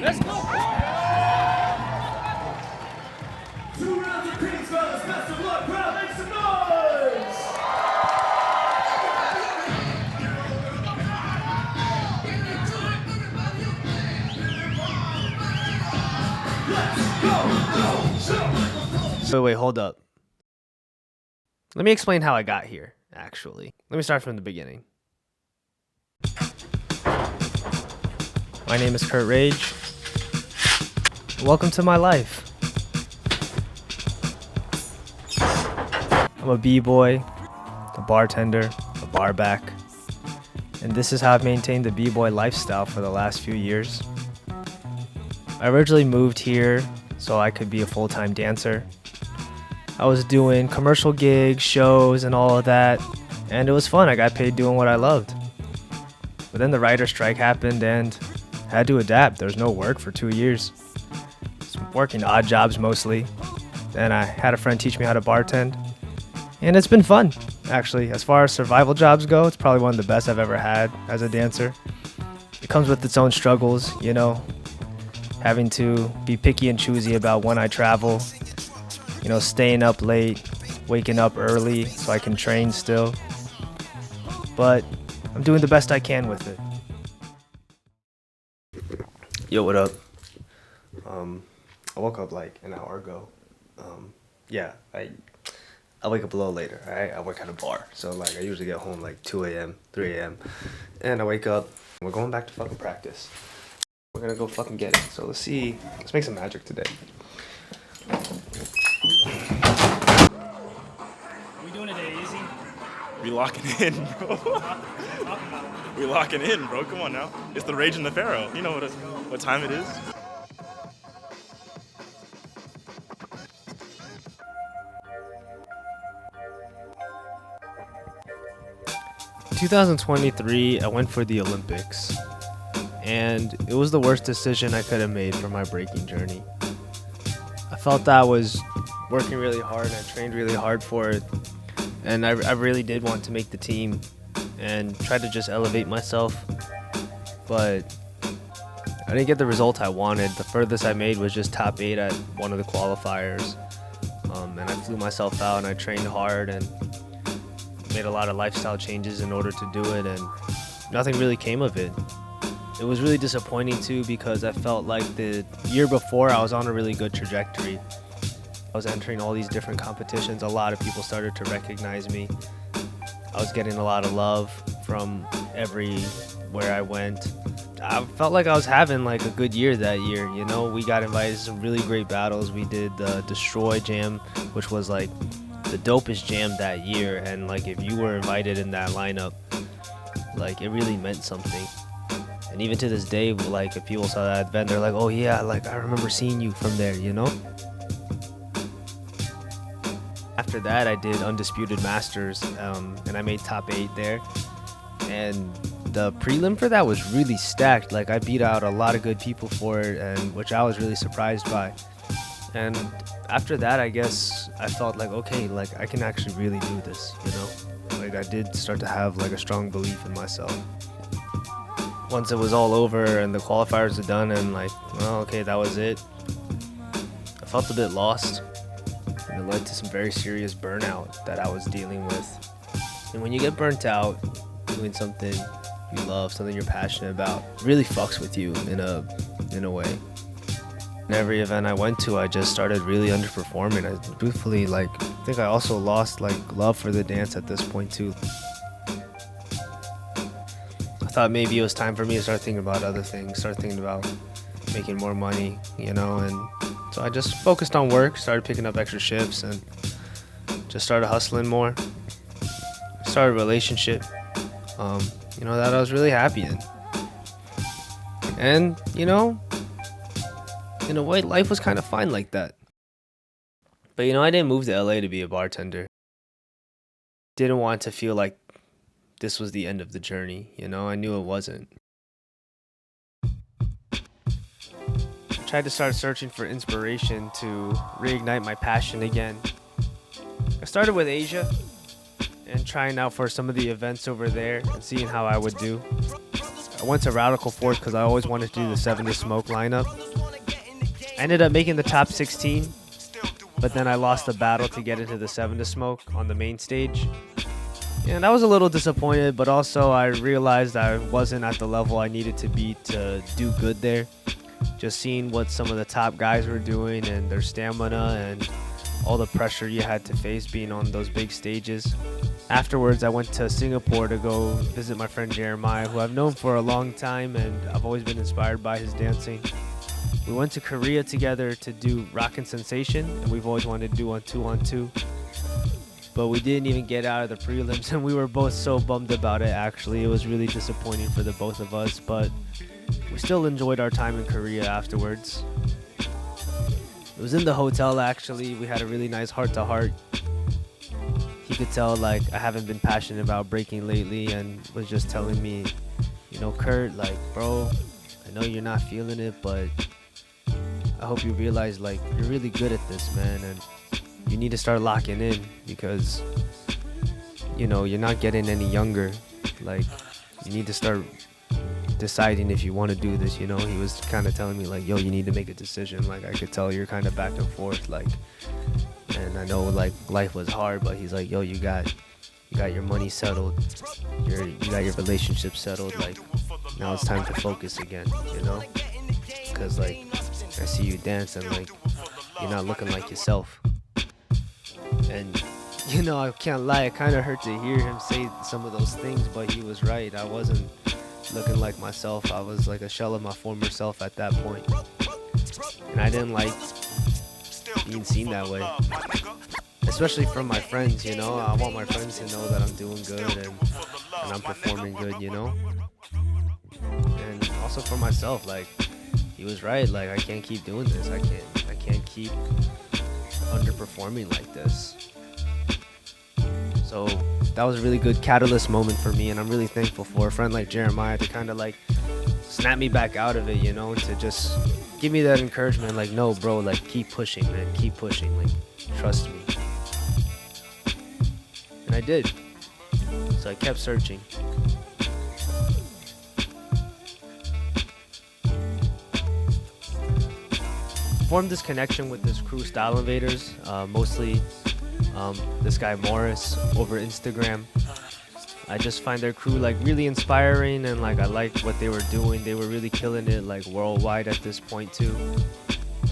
Let's go. 2 rounds of Kings, fellas. Best of luck. Crowd, make some noise. Wait, hold up. Let me explain how I got here, actually. Let me start from the beginning. My name is Curt Rage. Welcome to my life. I'm a b-boy, a bartender, a barback, and this is how I've maintained the b-boy lifestyle for the last few years. I originally moved here so I could be a full-time dancer. I was doing commercial gigs, shows, and all of that, and it was fun. I got paid doing what I loved. But then the writer's strike happened and I had to adapt. There was no work for 2 years. I was working odd jobs mostly. Then I had a friend teach me how to bartend, and it's been fun, actually. As far as survival jobs go, it's probably one of the best I've ever had as a dancer. It comes with its own struggles, you know, having to be picky and choosy about when I travel. You know, staying up late, waking up early so I can train still. But I'm doing the best I can with it. Yo, what up? I woke up like an hour ago. I wake up a little later, alright? I work at a bar, so like I usually get home like 2 a.m., 3 a.m. And I wake up, we're going back to fucking practice. We're gonna go fucking get it. So let's make some magic today. We doing it easy? We locking in, bro. We locking in, bro. Come on now. It's the Rage and the Pharaoh. You know what time it is. 2023, I went for the Olympics, and it was the worst decision I could have made for my breaking journey. I felt that I was working really hard, and I trained really hard for it, and I really did want to make the team and try to just elevate myself, but I didn't get the result I wanted. The furthest I made was just top 8 at one of the qualifiers, and I flew myself out, and I trained hard, and made a lot of lifestyle changes in order to do it, and nothing really came of it. It was really disappointing too, because I felt like the year before I was on a really good trajectory. I was entering all these different competitions. A lot of people started to recognize me. I was getting a lot of love from everywhere I went. I felt like I was having like a good year that year, you know? We got invited to some really great battles. We did the Destroy Jam, which was like the dopest jam that year, and like if you were invited in that lineup, like it really meant something. And even to this day, like if people saw that event, they're like, oh yeah, like I remember seeing you from there, you know? After that, I did Undisputed Masters, and I made top 8 there. And the prelim for that was really stacked. Like I beat out a lot of good people for it, and which I was really surprised by. And after that, I guess I felt like, okay, like I can actually really do this, you know? Like I did start to have like a strong belief in myself. Once it was all over and the qualifiers were done and like, well, okay, that was it, I felt a bit lost. And it led to some very serious burnout that I was dealing with. And when you get burnt out doing something you love, something you're passionate about, it really fucks with you in a way. In every event I went to, I just started really underperforming. I truthfully, like, I think I also lost like love for the dance at this point too. I thought maybe it was time for me to start thinking about other things, start thinking about making more money, you know, and so I just focused on work, started picking up extra shifts, and just started hustling more. Started a relationship, you know, that I was really happy in. And, you know, in a way, life was kind of fine like that. But, you know, I didn't move to LA to be a bartender. Didn't want to feel like this was the end of the journey, you know? I knew it wasn't. I tried to start searching for inspiration to reignite my passion again. I started with Asia and trying out for some of the events over there and seeing how I would do. I went to Radical Force because I always wanted to do the 7 to Smoke lineup. I ended up making the top 16, but then I lost the battle to get into the 7 to Smoke on the main stage. And I was a little disappointed, but also I realized I wasn't at the level I needed to be to do good there. Just seeing what some of the top guys were doing and their stamina and all the pressure you had to face being on those big stages. Afterwards, I went to Singapore to go visit my friend Jeremiah, who I've known for a long time, and I've always been inspired by his dancing. We went to Korea together to do Rockin' Sensation, and we've always wanted to do one 2-on-2. But we didn't even get out of the prelims, and we were both so bummed about it, actually. It was really disappointing for the both of us, but we still enjoyed our time in Korea afterwards. It was in the hotel, actually. We had a really nice heart-to-heart. He could tell, like, I haven't been passionate about breaking lately, and was just telling me, you know, Curt, like, bro, I know you're not feeling it, but I hope you realize, like, you're really good at this, man, and you need to start locking in because, you know, you're not getting any younger. Like, you need to start deciding if you want to do this, you know. He was kind of telling me, like, yo, you need to make a decision. Like, I could tell you're kind of back and forth, like, and I know, like, life was hard, but he's like, yo, you got your money settled, you got your relationship settled, like, now it's time to focus again, you know, because, like, I see you dance and, like, you're not looking like yourself. And, you know, I can't lie, it kind of hurt to hear him say some of those things, but he was right. I wasn't looking like myself. I was like a shell of my former self at that point. And I didn't like being seen that way. Especially from my friends, you know. I want my friends to know that I'm doing good and I'm performing good, you know. And also for myself, like, he was right. Like, I can't keep doing this. I can't keep underperforming like this. So that was a really good catalyst moment for me, and I'm really thankful for a friend like Jeremiah to kind of like snap me back out of it, you know, to just give me that encouragement, like, no, bro, like, keep pushing, man, keep pushing, like, trust me. And I did. So I kept searching. Formed this connection with this crew, Style Invaders, mostly this guy Morris over Instagram. I just find their crew like really inspiring, and like I liked what they were doing. They were really killing it like worldwide at this point too.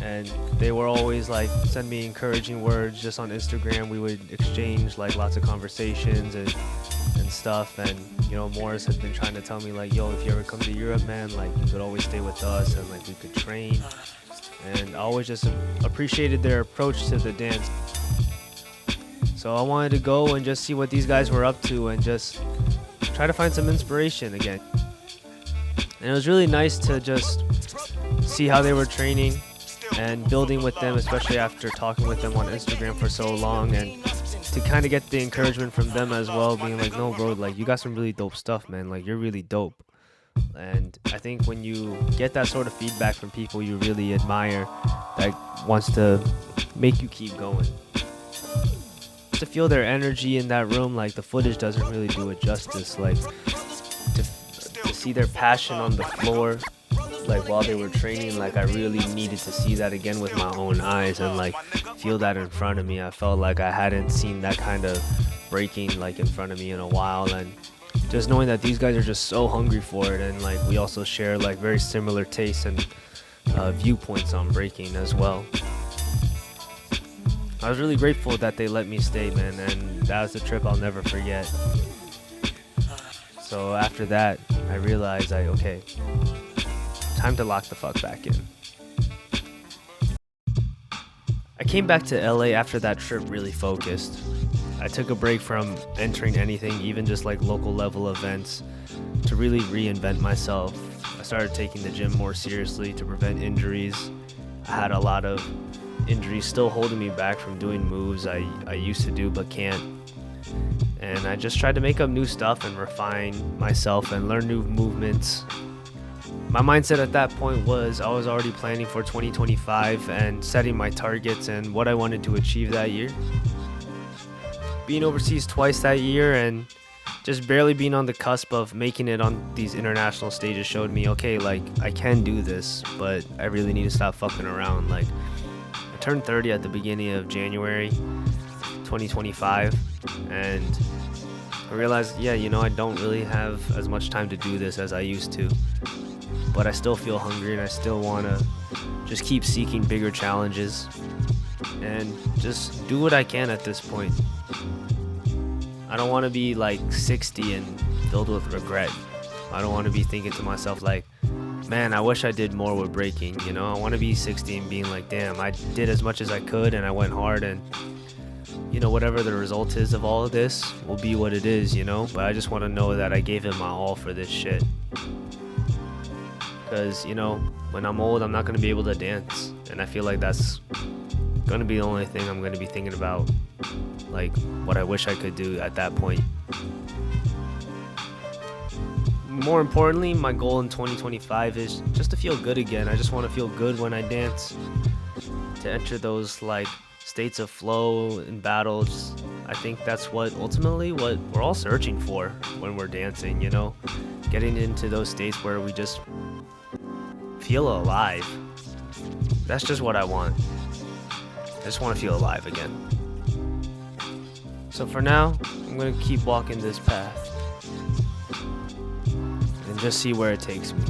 And they were always like send me encouraging words just on Instagram. We would exchange like lots of conversations and stuff. And you know, Morris had been trying to tell me like, yo, if you ever come to Europe, man, like you could always stay with us and like we could train. And I always just appreciated their approach to the dance. So I wanted to go and just see what these guys were up to and just try to find some inspiration again. And it was really nice to just see how they were training and building with them, especially after talking with them on Instagram for so long, and to kind of get the encouragement from them as well, being like, no, bro, like you got some really dope stuff, man. Like you're really dope. And I think when you get that sort of feedback from people you really admire, that wants to make you keep going. To feel their energy in that room, like the footage doesn't really do it justice. Like to see their passion on the floor, like while they were training, like I really needed to see that again with my own eyes and like feel that in front of me. I felt like I hadn't seen that kind of breaking like in front of me in a while, and just knowing that these guys are just so hungry for it, and like we also share like very similar tastes and viewpoints on breaking as well. I was really grateful that they let me stay, man, and that was a trip I'll never forget. So after that, I realized okay, time to lock the fuck back in. I came back to LA after that trip really focused. I took a break from entering anything, even just like local level events, to really reinvent myself. I started taking the gym more seriously to prevent injuries. I had a lot of injuries still holding me back from doing moves I used to do but can't. And I just tried to make up new stuff and refine myself and learn new movements. My mindset at that point was I was already planning for 2025 and setting my targets and what I wanted to achieve that year. Being overseas twice that year and just barely being on the cusp of making it on these international stages showed me, okay, like I can do this, but I really need to stop fucking around. Like I turned 30 at the beginning of January 2025, and I realized, yeah, you know, I don't really have as much time to do this as I used to, but I still feel hungry and I still want to just keep seeking bigger challenges and just do what I can at this point. I don't want to be like 60 and filled with regret. I don't want to be thinking to myself like, man, I wish I did more with breaking, you know? I want to be 60 and being like, damn, I did as much as I could and I went hard, and you know, whatever the result is of all of this will be what it is, you know? But I just want to know that I gave it my all for this shit. Because, you know, when I'm old, I'm not going to be able to dance. And I feel like that's going to be the only thing I'm going to be thinking about. Like, what I wish I could do at that point. More importantly, my goal in 2025 is just to feel good again. I just want to feel good when I dance. To enter those, like, states of flow in battles. I think that's what ultimately what we're all searching for when we're dancing, you know? Getting into those states where we just feel alive. That's just what I want. I just want to feel alive again. So for now, I'm going to keep walking this path and just see where it takes me.